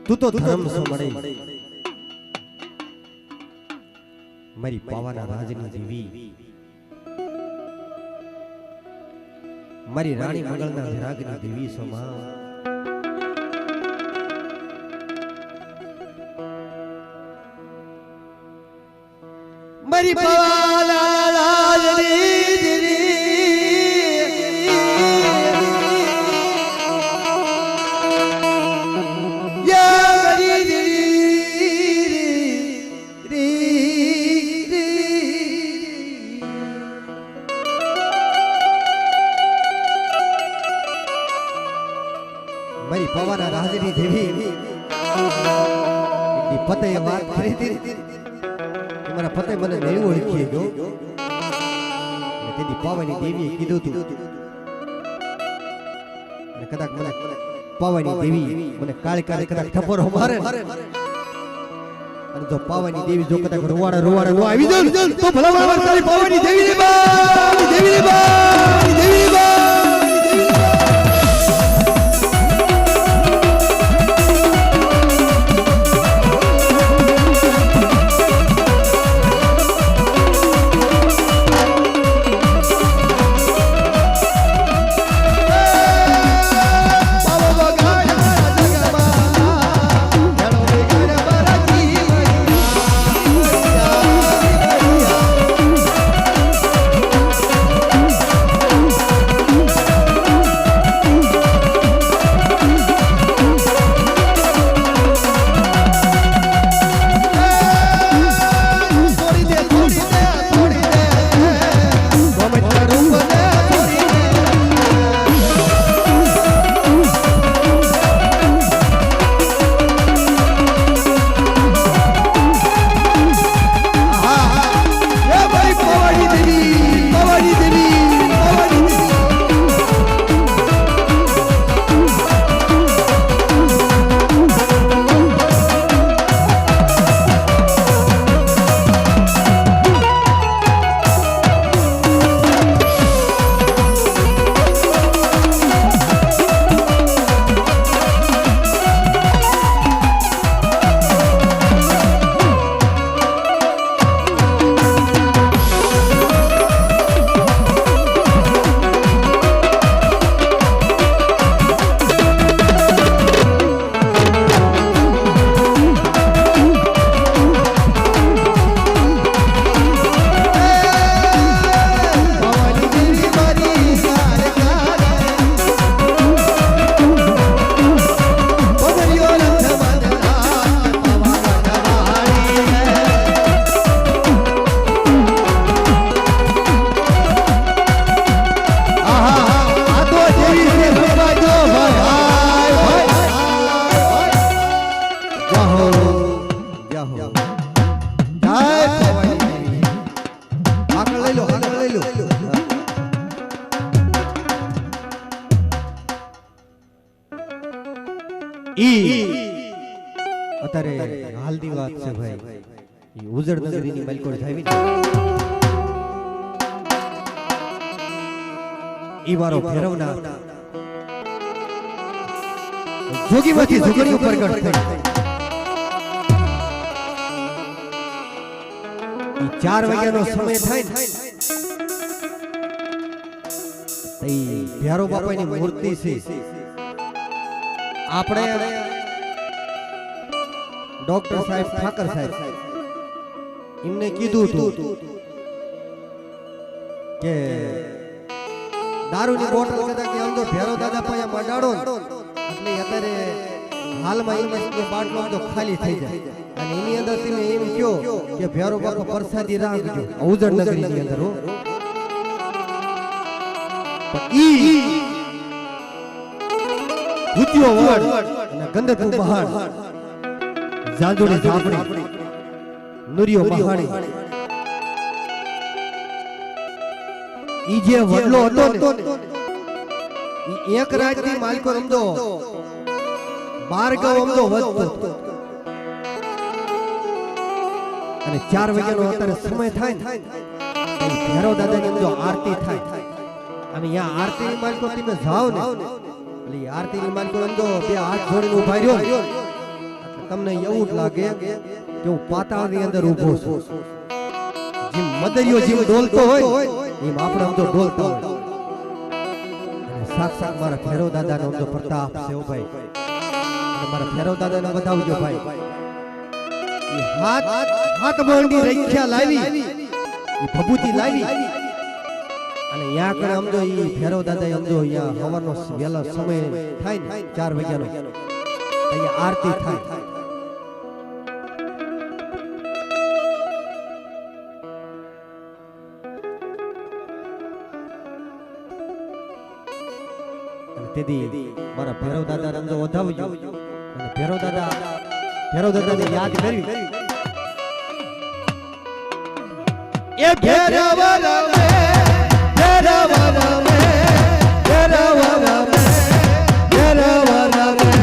તું તો ધર્મ સમળે મારી પાવાના રાજની દેવી, મારી રાણી મંગળના વિરાગની દેવી સોમા, મારી પાવાના રાજની દેવી, મારી પવાના રાજની દેવી પતે વાત કરી હતી કે મારા પતે મને નહીં ઓળખી ગયો, તેની પવાની દેવીએ કીધું હતું અને કદાચ મને પવાની દેવી મને કાળી કાળી કદાચ ઠપોરો મારે અને જો પવાની દેવી જો કદાચ રોવાડા રોવાડા નો આવી જાય તો ભલા તારી પવાની દેવી અત્યારે હાલની વાત છે ભાઈ, ઈ ઉજળ નગરીની મલકોડ જાવી ઈ વારો ફેરવના જોગીમાંથી જોગણી ઉપર પ્રગટ થઈ, ઈ 4 વાગ્યાનો સમય થાય ને ઈ ભ્યારો બાપાની મૂર્તિ છે, આપણે ડોક્ટર સાહેબ ઠાકર સાહેબ એમને કીધું હતું કે દારૂની બોટલ કદાચ આમ તો ભેરો દાદા પાસે મડાડો એટલે અત્યારે હાલમાં ઈમસનો બાટલો તો ખાલી થઈ જાય અને એની અંદર તમે એમ કહો કે ભેરો બાપા પ્રસાદી રાખજો ઉજળ નગરીની અંદર હો, પણ ઈ ભૂતિયો વડ અને ગંધકુ પહાડ જાંજોડી ઝાપડી નુરિયો પહાડી ઈ જે વડલો હતો ને ઈ એક રાજની માલિકો રમતો 12 ગામ રમતો વધતો અને 4 વાગ્યાનો અત્યારે સમય થાય ને ભેરો દાદાની અંદર આરતી થાય અને અહીંયા આરતીની માલિકો તમે જાઓ ને એટલે આરતીની માલિકો અંદર બે હાથ જોડીને ઉભા રહ્યો તમને એવું જ લાગે કે હું પાતાળની અંદર ઊભો છું જેમ મદરિયો જેમ ડોલતો હોય એમ આપણે આમ તો ડોલતા હોય અને સાક્ષાત મારા ભૈરવ દાદાનો આમ તો પ્રતાપ છે ઓ ભાઈ અને મારા ભૈરવ દાદાને બતાવજો ભાઈ એ હાથ બોંડી રખ્યા લાવી એ ભભૂતિ લાવી અને યા કરે આમ તો ઈ ભૈરવ દાદા આમ તો યા સવારનો વહેલો સમય થાય ને 4 વાગ્યાનો અહીંયા આરતી થાય અને તેથી મારા ભૈરવ દાદા આમ તો વધાવજો અને ભૈરવ દાદાને યાદ કરવી એ ભૈરવ રમે ભૈરવ રમે ભૈરવ રમે ભૈરવ રમે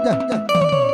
જા